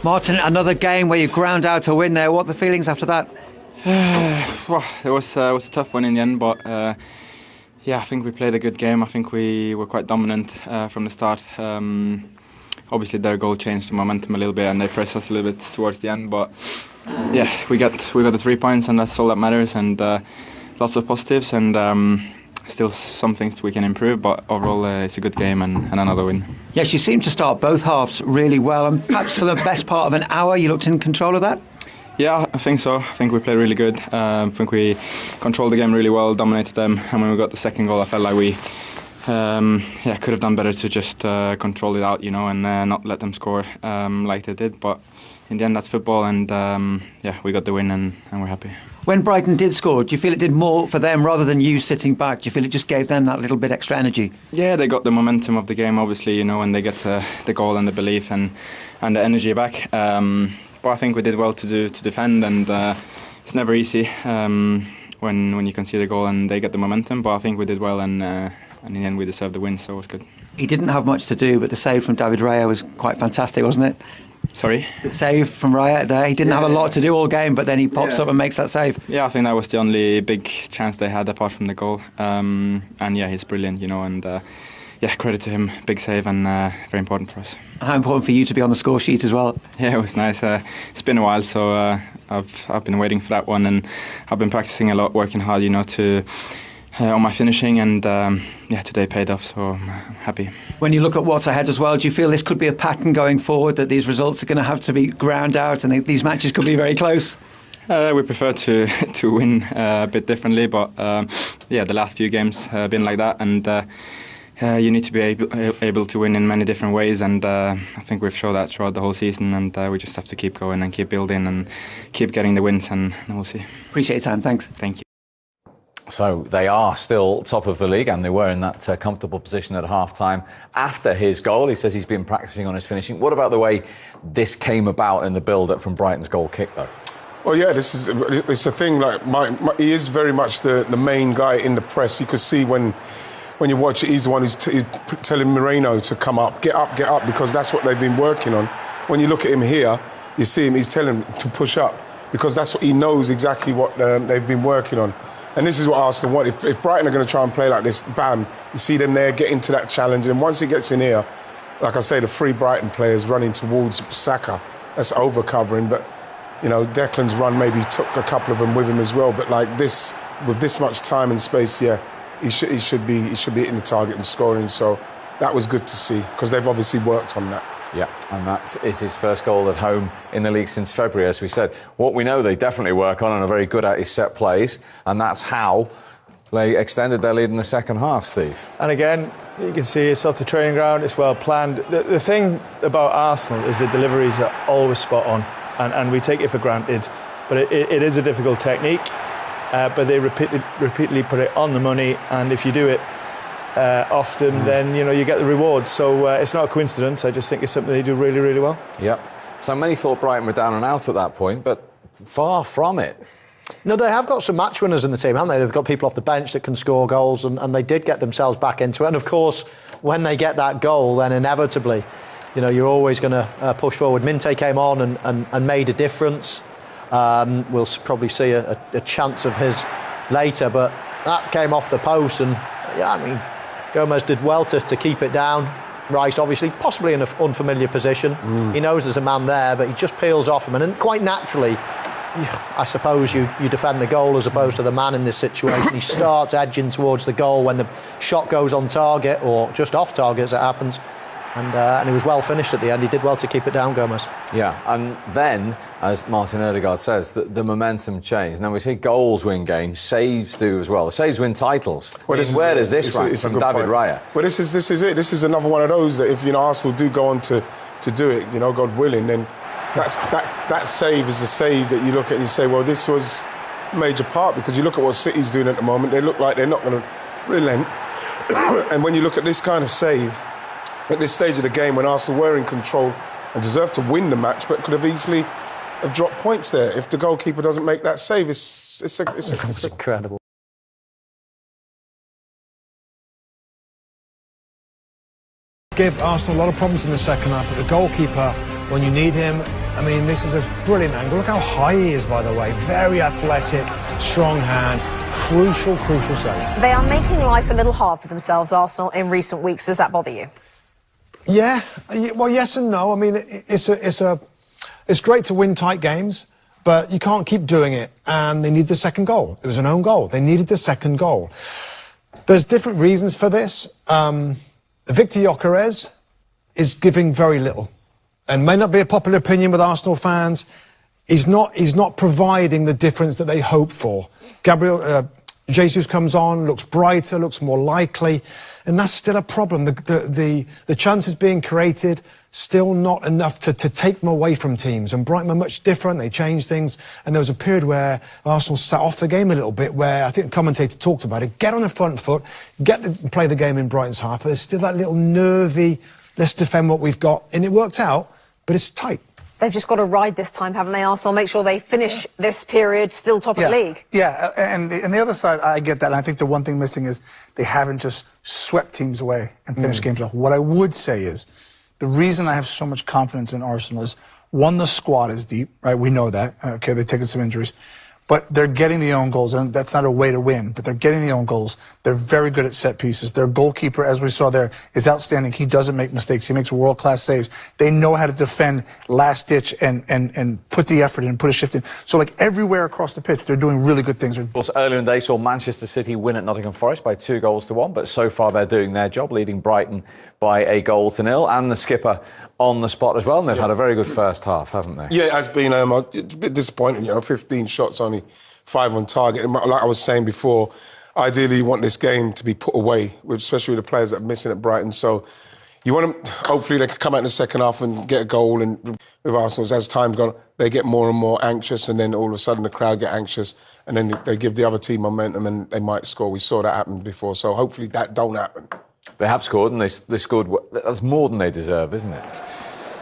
Martin, another game where you ground out a win there. What are the feelings after that? Well, it was a tough one in the end, but yeah, I think we played a good game. I think we were quite dominant from the start. Obviously, their goal changed the momentum a little bit, and they pressed us a little bit towards the end. But yeah, we got the 3 points, and that's all that matters. And lots of positives, and still some things we can improve. But overall, it's a good game and another win. Yes, you seemed to start both halves really well, and perhaps for the best part of an hour, you looked in control of that. Yeah, I think so. I think we played really good. I think we controlled the game really well, dominated them, and when we got the second goal, I felt like we could have done better to just control it out, and not let them score like they did. But in the end, that's football, and yeah, we got the win, and we're happy. When Brighton did score, do you feel it did more for them rather than you sitting back? Do you feel it just gave them that little bit extra energy? Yeah, they got the momentum of the game, obviously, when they get the goal and the belief and the energy back. But I think we did well to defend, and it's never easy when you can see the goal and they get the momentum. But I think we did well, and in the end we deserved the win, so it was good. He didn't have much to do, but the save from David Raya was quite fantastic, wasn't it? Sorry? The save from Wright there. He didn't have a lot to do all game, but then he pops up and makes that save. Yeah, I think that was the only big chance they had apart from the goal. And yeah, he's brilliant, and yeah, credit to him. Big save, and very important for us. And how important for you to be on the score sheet as well? Yeah, it was nice. It's been a while, so I've been waiting for that one, and I've been practicing a lot, working hard, to on my finishing, and yeah, today paid off, so I'm happy. When you look at what's ahead as well, do you feel this could be a pattern going forward, that these results are going to have to be ground out and these matches could be very close? We prefer to win a bit differently, but yeah, the last few games have been like that, and you need to be able to win in many different ways, and I think we've shown that throughout the whole season, and we just have to keep going and keep building and keep getting the wins, and we'll see. Appreciate your time, thanks. Thank you. So they are still top of the league, and they were in that comfortable position at half-time after his goal. He says he's been practising on his finishing. What about the way this came about in the build-up from Brighton's goal kick, though? Well, yeah, it's a thing, like, he is very much the main guy in the press. You could see when you watch it, he's the one who's telling Moreno to come up, get up, because that's what they've been working on. When you look at him here, you see him, he's telling him to push up, because that's what he knows exactly what they've been working on. And this is what Arsenal want. If Brighton are going to try and play like this, bam, you see them there, get into that challenge. And once he gets in here, like I say, the three Brighton players running towards Saka, that's over-covering. But, Declan's run maybe took a couple of them with him as well. But like this, with this much time and space, yeah, he should be hitting the target and scoring. So that was good to see, because they've obviously worked on that. Yeah, and that is his first goal at home in the league since February, as we said. What we know they definitely work on and are very good at is set plays, and that's how they extended their lead in the second half, Steve. And again, you can see it's off the training ground, it's well planned. The thing about Arsenal is the deliveries are always spot on, and we take it for granted. But it is a difficult technique, but they repeatedly put it on the money, and if you do it often, then you get the reward. So it's not a coincidence. I just think it's something they do really, really well. Yep. So many thought Brighton were down and out at that point, but far from it. No, they have got some match winners in the team, haven't they? They've got people off the bench that can score goals, and they did get themselves back into it. And of course, when they get that goal, then inevitably, you're always going to push forward. Minte came on and made a difference. We'll probably see a chance of his later, but that came off the post, and yeah, I mean, Gomez did well to keep it down. Rice, obviously, possibly in an unfamiliar position. He knows there's a man there, but he just peels off him. And then quite naturally, I suppose you defend the goal as opposed to the man in this situation. He starts edging towards the goal when the shot goes on target, or just off target as it happens. And he was well finished at the end. He did well to keep it down, Gomez. Yeah, and then, as Martin Ødegaard says, the momentum changed. Now, we see goals win games, saves do as well. The saves win titles. Well, where does this rank from David Raya? Well, this is it. This is another one of those that if Arsenal do go on to do it, God willing, then that save is the save that you look at and you say, well, this was a major part, because you look at what City's doing at the moment, they look like they're not going to relent. And when you look at this kind of save, at this stage of the game, when Arsenal were in control and deserved to win the match, but could have easily have dropped points there if the goalkeeper doesn't make that save. It's incredible. Gave Arsenal a lot of problems in the second half, but the goalkeeper when you need him. I mean, this is a brilliant angle. Look how high he is, by the way. Very athletic, strong hand. Crucial save. They are making life a little hard for themselves, Arsenal, in recent weeks. Does that bother you? Yeah. Well, yes and no. I mean, it's great to win tight games, but you can't keep doing it. And they need the second goal. It was an own goal. They needed the second goal. There's different reasons for this. Victor Gyökeres is giving very little, and may not be a popular opinion with Arsenal fans. He's not providing the difference that they hope for. Gabriel Jesus comes on, looks brighter, looks more likely, and that's still a problem. The chances being created, still not enough to take them away from teams. And Brighton are much different. They changed things, and there was a period where Arsenal sat off the game a little bit, where I think the commentator talked about it. Get on the front foot, play the game in Brighton's half, but there's still that little nervy, let's defend what we've got, and it worked out, but it's tight. They've just got to ride this time, haven't they, Arsenal? Make sure they finish this period still top of the league. Yeah, and the other side, I get that. And I think the one thing missing is they haven't just swept teams away and finished games off. What I would say is the reason I have so much confidence in Arsenal is, one, the squad is deep, right? We know that. Okay, they've taken some injuries. But they're getting the own goals, and that's not a way to win, but they're getting the own goals. They're very good at set pieces. Their goalkeeper, as we saw there, is outstanding. He doesn't make mistakes. He makes world-class saves. They know how to defend last ditch and put the effort in, put a shift in. So, like, everywhere across the pitch, they're doing really good things. Of course, earlier in the day saw Manchester City win at Nottingham Forest by 2-1, but so far they're doing their job, leading Brighton by 1-0, and the skipper on the spot as well, and they've had a very good first half, haven't they? Yeah, it has been. It's a bit disappointing, 15 shots, only 5 on target. And like I was saying before, ideally you want this game to be put away, especially with the players that are missing at Brighton. So you want them, hopefully they can come out in the second half and get a goal. And with Arsenal, as time's gone, they get more and more anxious, and then all of a sudden the crowd get anxious, and then they give the other team momentum and they might score. We saw that happen before, so hopefully that don't happen. They have scored, and they scored. That's more than they deserve, isn't it?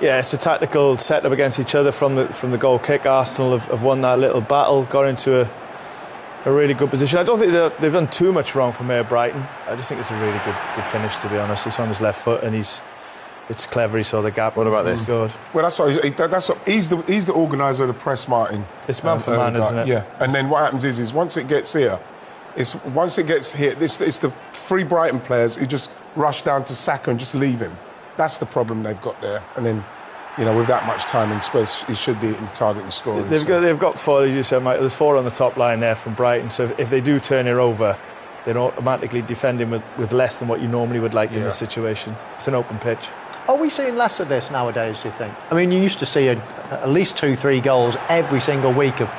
Yeah, it's a tactical set-up against each other from the goal kick. Arsenal have won that little battle, got into a really good position. I don't think they've done too much wrong from here, Brighton. I just think it's a really good finish, to be honest. It's on his left foot, and it's clever. He saw the gap. What about this? Good. Well, he's the organiser of the press, Martin. It's man for man, isn't it? Yeah. And then what happens is once it gets here, it's the three Brighton players who just rush down to Saka and just leave him. That's the problem they've got there. And then, with that much time and space, he should be in the target and scoring. They've got 4, as you said, Mike. There's 4 on the top line there from Brighton. So if they do turn it over, they're automatically defending with less than what you normally would like in this situation. It's an open pitch. Are we seeing less of this nowadays, do you think? I mean, you used to see at least 2-3 goals every single week of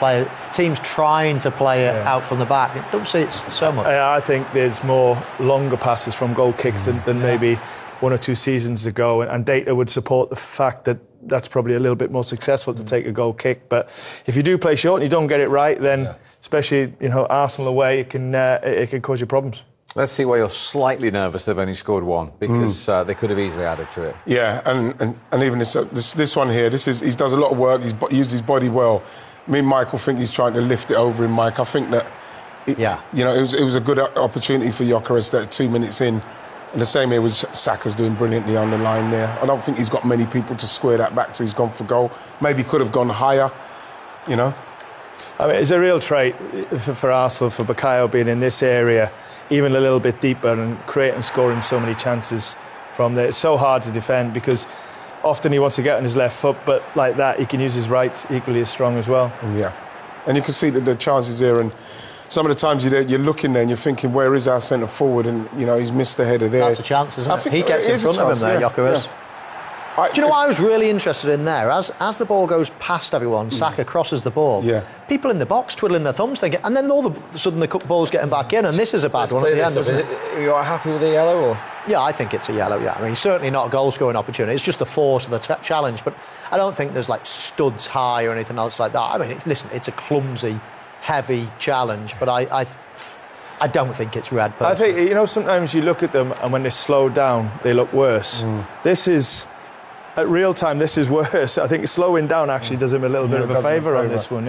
teams trying to play it out from the back. I don't see it so much. I think there's more longer passes from goal kicks than maybe 1 or 2 seasons ago, and data would support the fact that that's probably a little bit more successful to take a goal kick. But if you do play short and you don't get it right, then especially Arsenal away, it can cause you problems. Let's see why you're slightly nervous they've only scored 1, because they could have easily added to it. Yeah, and even this one here, he does a lot of work. He uses his body well. Me and Michael think he's trying to lift it over him, Mike. I think that it was a good opportunity for Gyökeres that 2 minutes in. And the same here with Saka's doing brilliantly on the line there. I don't think he's got many people to square that back to. He's gone for goal. Maybe could have gone higher, I mean, it's a real trait for Arsenal, for Bukayo being in this area, even a little bit deeper, and creating and scoring so many chances from there. It's so hard to defend because often he wants to get on his left foot, but like that, he can use his right equally as strong as well. Yeah. And you can see that the chances here, and some of the times you're looking there and you're thinking, where is our centre forward? And, he's missed the header there. That's a chance, isn't it? He gets in front of him there, Gyökeres. Do you know what I was really interested in there? As the ball goes past everyone, Saka crosses the ball. Yeah. People in the box twiddling their thumbs, and then all of a sudden the ball's getting back in, and this is a bad one at the end, isn't it? Are you happy with the yellow? Or? Yeah, I think it's a yellow, I mean, certainly not a goal-scoring opportunity. It's just the force of the challenge, but I don't think there's, studs high or anything else like that. I mean, it's a clumsy, heavy challenge, but I don't think it's red. Personally. I think, sometimes you look at them and when they slow down, they look worse. This is, at real time, this is worse. I think slowing down actually does him a little bit of a favour on this one,